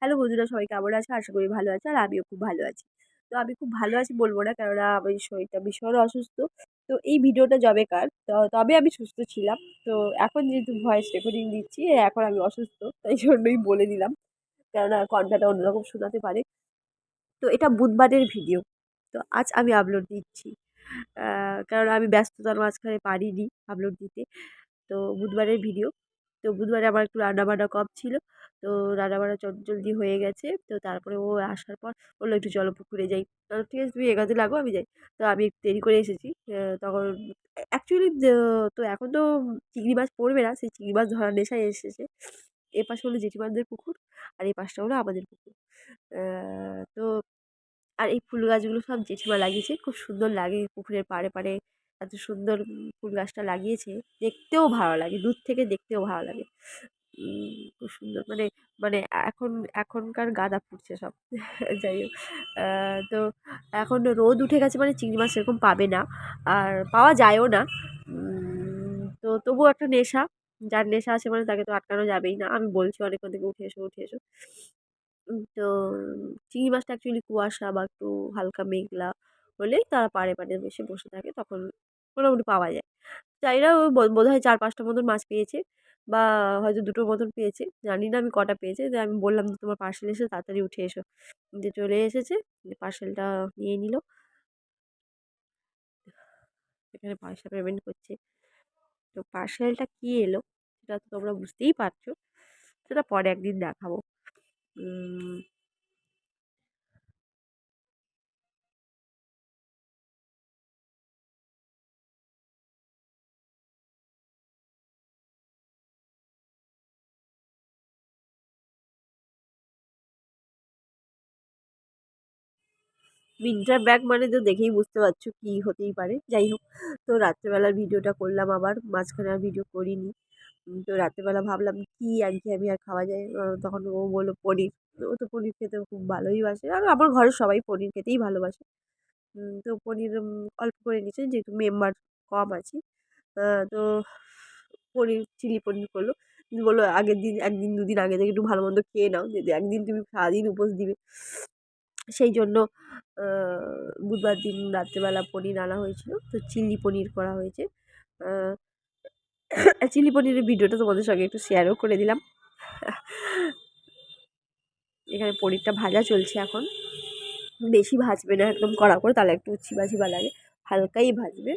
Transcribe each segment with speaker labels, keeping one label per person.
Speaker 1: Hello বন্ধুরা, সবাই কেমন আছে? আশা করি ভালো আছে। আর আমিও খুব ভালো আছি। তো আমি খুব ভালো আছি বলব না, কেননা আমার শরীরটা ভীষণ অসুস্থ। তো এই ভিডিওটা যবেকার তবে আমি সুস্থ ছিলাম। তো এখন যেহেতু ভয়েস রেকর্ডিং দিচ্ছি, এখন আমি অসুস্থ। তাই জন্যই বলে দিলাম। কেননা কণ্ঠটা অন্যরকম শোনাতে পারে। তো এটা বুধবারের ভিডিও। তো আজ আমি আপলোড দিচ্ছি। কারণ আমি ব্যস্ততার মাঝখানে পারিনি আপলোড দিতে। তো বুধবারের ভিডিও। তো বুধবারে আমার একটু রান্নাবান্না কম ছিল। তো রান্নাবান্না চটজলদি হয়ে গেছে। তো তারপরে ও আসার পর বললো, "একটু চলো পুকুরে যাই।" ঠিক আছে, তুমি এগোতে লাগো, আমি যাই। তো আমি একটু দেরি করে এসেছি। তখন অ্যাকচুয়ালি তো এখন তো চিংড়ি মাছ পড়বে না, সেই চিংড়ি মাছ ধরার নেশায় এসেছে। এপাশে হলো জেঠিমাদের পুকুর, আর এই পাশটা হলো আমাদের পুকুর। তো আর এই ফুল গাছগুলো সব জেঠিমা লাগিয়েছে। খুব সুন্দর লাগে পুকুরের পাড়ে পাড়ে এত সুন্দর ফুল গাছটা লাগিয়েছে। দেখতেও ভালো লাগে, দূর থেকে দেখতেও ভালো লাগে। খুব সুন্দর মানে মানে এখন এখনকার গাঁদা ফুটছে সব। যাই হোক, তো এখন রোদ উঠে গেছে মানে চিংড়ি মাছ সেরকম পাবে না, আর পাওয়া যায়ও না। তো তবুও একটা নেশা, যার নেশা আছে মানে তাকে তো আটকানো যাবেই না। আমি বলছি অনেকক্ষণ থেকে, উঠে এসো উঠে এসো। তো চিংড়ি মাছটা অ্যাকচুয়ালি কুয়াশা বা একটু হালকা মেঘলা হলেই তারা পাড়ে পাড়ে এসে বসে থাকে, তখন মোটামুটি পাওয়া যায়। চাইরা ও বোধহয় 4-5টা মতন মাছ পেয়েছে, বা হয়তো 2টো মতন পেয়েছে, জানি না আমি কটা পেয়েছে। যে আমি বললাম যে, "তোমার পার্সেল এসে তাড়াতাড়ি উঠে এসো।" যে চলে এসেছে, পার্সেলটা নিয়ে নিল। এখানে পয়সা পেমেন্ট করছে। তো পার্সেলটা কী এলো সেটা তো তোমরা বুঝতেই পারছো। সেটা পরে একদিন দেখাবো। উম মিন্ট্রার ব্যাগ মানে তো দেখেই বুঝতে পারছো কী হতেই পারে। যাই হোক, তো রাত্রেবেলার ভিডিওটা করলাম আবার, মাঝখানে আর ভিডিও করিনি। তো রাত্রেবেলা ভাবলাম কী একঘেয়েমি আর খাওয়া যায়। তখন ও বলল পনির। তো ও তো পনির খেতে খুব ভালোই বাসে, আর আমার ঘরের সবাই পনির খেতেই ভালোবাসে। তো পনির অল্প করে নিয়েছে, যেহেতু মেম্বার কম আছি। তো পনির, চিলি পনির করলো। কিন্তু বললো, আগের দিন 1 দিন 2 দিন আগে থেকে একটু ভালো মন্দ খেয়ে নাও, যদি একদিন তুমি সারাদিন উপোস দিবে। সেই জন্য আ বুধবার দিন রাত্রেবেলা পনির আনা হয়েছিল। তো চিলি পনির করা হয়েছে। আ চিলি পনিরের ভিডিওটা তোমাদের সঙ্গে একটু শেয়ারও করে দিলাম। এখানে পনিরটা ভাজা চলছে এখন। বেশি ভাজবে না একদম কড়া করে, তাহলে একটু চিবা চিবা লাগে। হালকাই ভাজবে।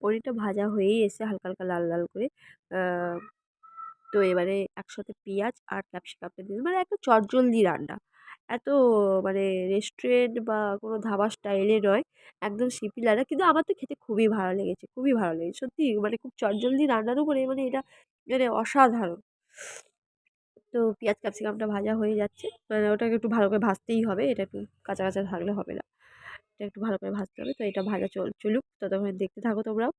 Speaker 1: পনিরটা ভাজা হয়েই এসছে হালকা, হালকা লাল, লাল করে। আ তো এবারে একসাথে পেঁয়াজ আর ক্যাপসিকামটা দিয়ে, মানে একটা চটজলদি রান্না। এত মানে রেস্টুরেন্ট বা কোনো ধাবা স্টাইলে নয়, একদম সিম্পল রান্না। কিন্তু আমার তো খেতে খুবই ভালো লেগেছে, খুবই ভালো লেগেছে। সত্যি মানে খুব চটজলদি রান্নার উপরে মানে এটা মানে অসাধারণ। তো পেঁয়াজ ক্যাপসিকামটা ভাজা হয়ে যাচ্ছে। মানে ওটাকে একটু ভালো করে ভাজতেই হবে। এটা একটু কাঁচা, কাঁচা থাকলে হবে না। এটা একটু ভালো করে ভাজতে হবে। তো এটা ভাজা চলুক, ততক্ষণ দেখতে থাকো তোমরাও।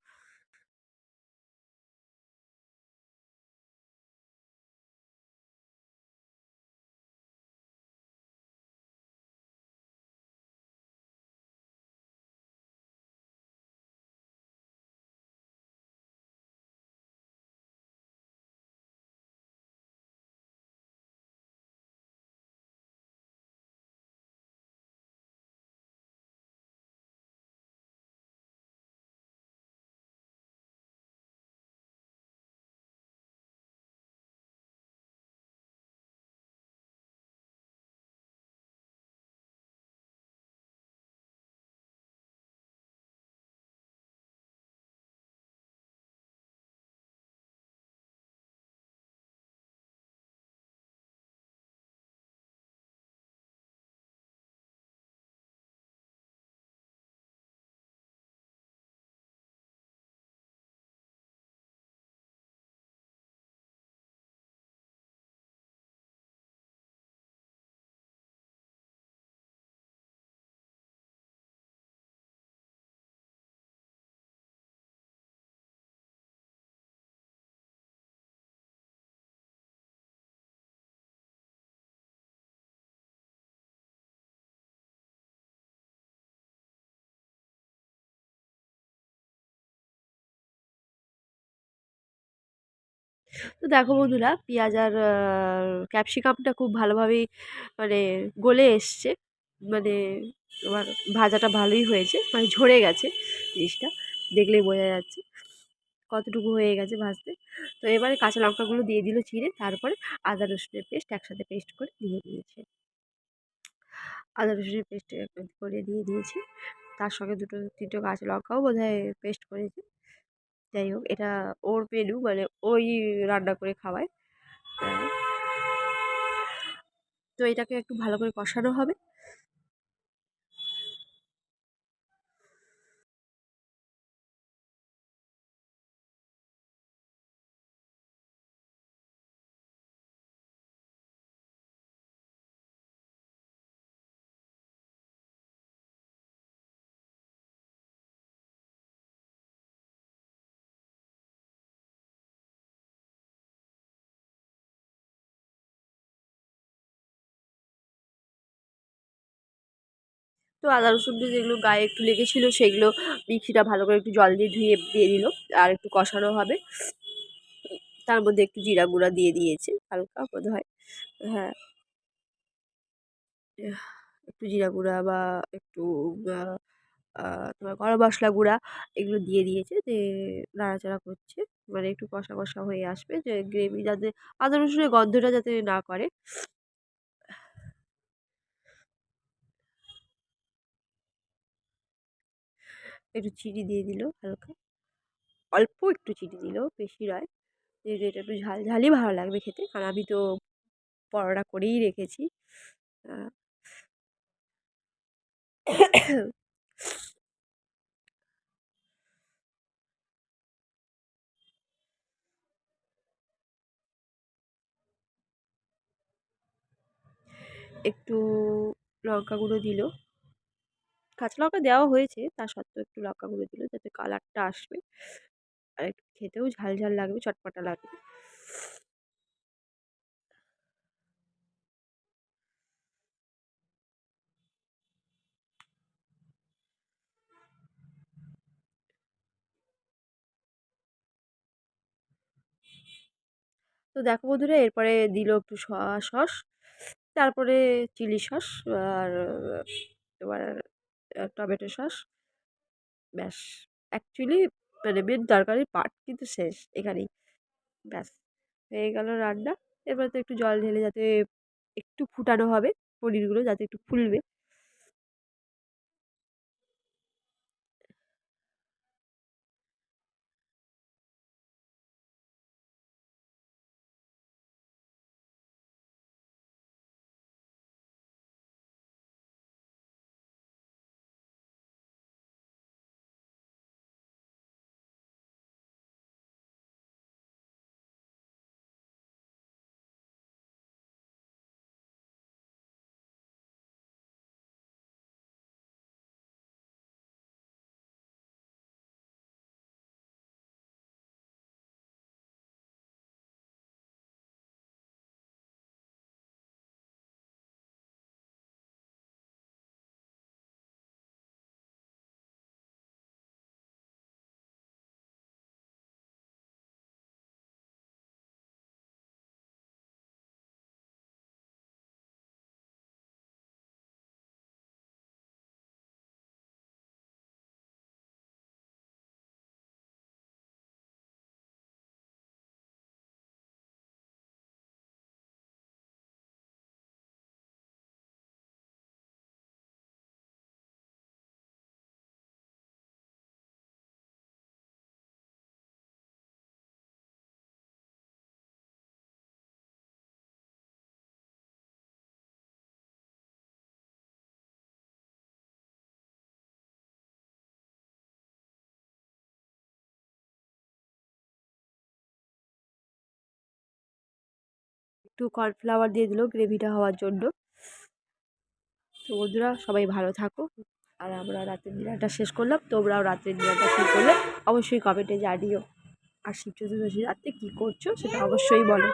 Speaker 1: তো দেখো বন্ধুরা, পেঁয়াজ আর ক্যাপসিকামটা খুব ভালোভাবেই মানে গলে এসছে, মানে তোমার ভাজাটা ভালোই হয়েছে, মানে ঝরে গেছে জিনিসটা, দেখলেই বোঝা যাচ্ছে কতটুকু হয়ে গেছে ভাজতে। তো এবারে কাঁচা লঙ্কাগুলো দিয়ে দিল চিড়ে, তারপরে আদা রসুনের পেস্ট একসাথে পেস্ট করে দিয়ে দিয়েছে, আদা রসুনের পেস্ট করে দিয়ে দিয়েছি, তার সঙ্গে দুটো তিনটে কাঁচা লঙ্কাও বোধহয় পেস্ট করেছে। যাই হোক, এটা ওর মেনু, মানে ওই রান্না করে খাওয়ায়। আহ, তো এটাকে একটু ভালো করে কষানো হবে। তো আদা রসুন দিয়ে যেগুলো গায়ে একটু লেগেছিলো সেগুলো মিক্সিটা ভালো করে একটু জল দিয়ে ধুয়ে দিয়ে দিল, আর একটু কষানো হবে। তার মধ্যে একটু জিরা গুঁড়া দিয়ে দিয়েছে হালকা বোধ হয়, হ্যাঁ, একটু জিরা গুঁড়া বা একটু আহ, তোমার গরম মশলা গুঁড়া এগুলো দিয়ে দিয়েছে, যে নাড়াচাড়া করছে, মানে একটু কষা কষা হয়ে আসবে, যে গ্রেভি যাতে আদা রসুনের গন্ধটা যাতে না করে। একটু চিনি দিয়ে দিল হালকা, অল্প একটু চিনি দিল, বেশি নয়, যেহেতু এটা একটু ঝাল ঝালই ভালো লাগবে খেতে, কারণ আমি তো পরোটা করেই রেখেছি। আহ, একটু লঙ্কা গুঁড়ো দিল, কাঁচা লঙ্কা দেওয়া হয়েছে, তা সত্ত্বেও একটু লঙ্কা গুঁড়ো দিল যাতে কালারটা আসবে, আর একটু খেতেও ঝাল ঝাল লাগবে, চটপটা লাগবে। তো দেখো বন্ধুরা, এরপরে দিল একটু সয়া সস, তারপরে চিলি সস, আর তোমার টমেটো সস, ব্যাস। অ্যাকচুয়ালি মানে মেন তরকারির পার্ট কিন্তু শেষ এখানেই, ব্যাস হয়ে গেল রান্না। এরপরে তো একটু জল ঢেলে যাতে একটু ফুটানো হবে, পনিরগুলো যাতে একটু ফুলবে। একটু কর্নফ্লাওয়ার দিয়ে দিল গ্রেভিটা হওয়ার জন্য। তো বন্ধুরা, সবাই ভালো থাকো, আর আমরা রাতের ডিনারটা শেষ করলাম, তোমরাও রাতের ডিনারটা কী করলে অবশ্যই কমেন্টে জানিও, আর শিব চতুর্দশী রাতে কী করছো সেটা অবশ্যই বলো।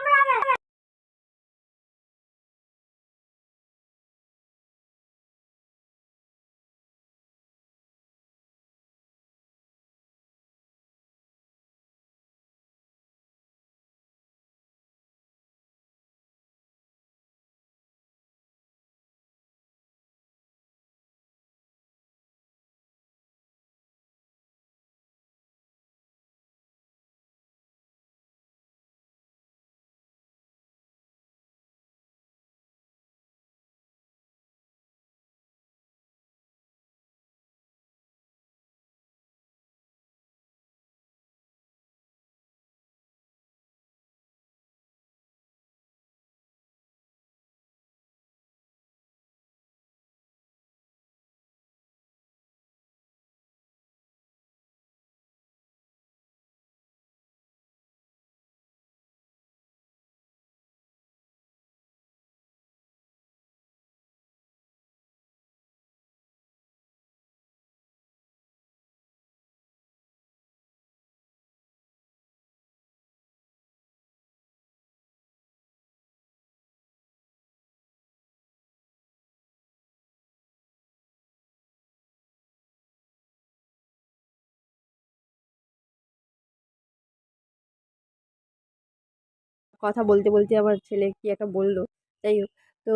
Speaker 1: কথা বলতে বলতে আমার ছেলে কি একটা বললো। যাই হোক, তো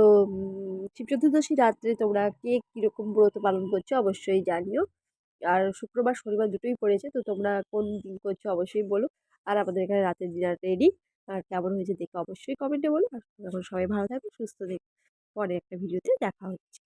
Speaker 1: শিব চতুর্দশী রাত্রে তোমরা কে কীরকম ব্রত পালন করছো অবশ্যই জানিও। আর শুক্রবার শনিবার দুটোই পড়েছে, তো তোমরা কোন দিন করছো অবশ্যই বলো। আর আমাদের এখানে রাতের ডিনার রেডি। আর কেমন হয়েছে দেখে অবশ্যই কমেন্টে বলো। আর এখন সবাই ভালো থাকবে, সুস্থ থেকো। পরে একটা ভিডিওতে দেখা হচ্ছে।